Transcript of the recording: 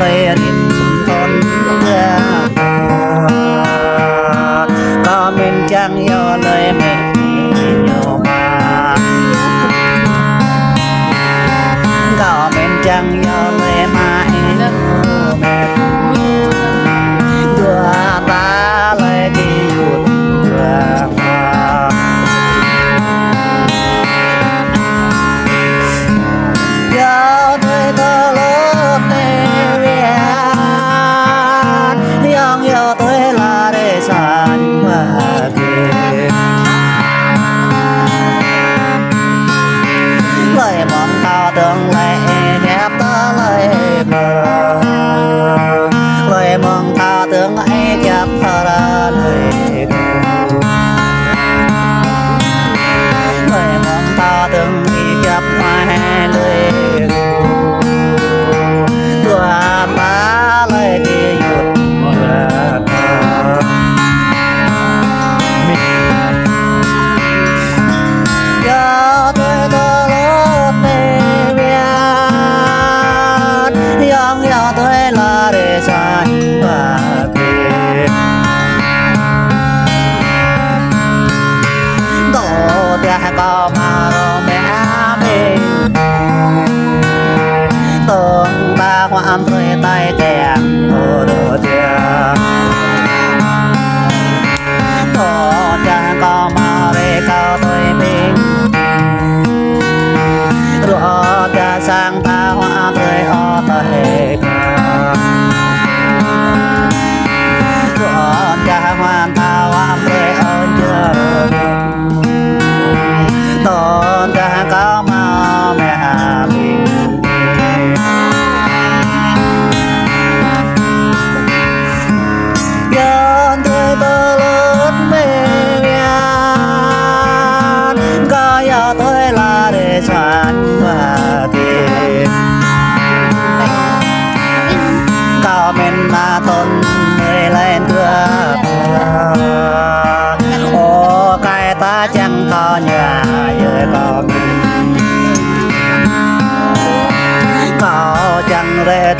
tê điểm thôn có mình chẳng do lời mẹ nhiều mà có mình chẳng do lời mãi mẹ đùa ta lời đi hụt do tôi có lúc yang yo tôi là để san mà kề lời mong cao tương lai đẹp ta lời mơ lời mong cao tương ai đẹp ta lời lời mong cao tương ai đẹp ai lời đùa ta lời đi hụt do tôi có lúc mê miên yang do tôi là để san và kề tổ tia có mà rồi mẹ mình tương ta quan thuê tay kèm hồ đồ tia tổ tia có mà để cao tôi mình rồi tia sang ta hoa thuê o tay rồi tia hoàn ta hoa thuê o chưa tổ tia có mà mẹ mình do tôi có lúc mê miên có do tôi là để san và kề có mình là thôn người lên thưa ô cái ta chẳng có nhà dưới có mình có chẳng để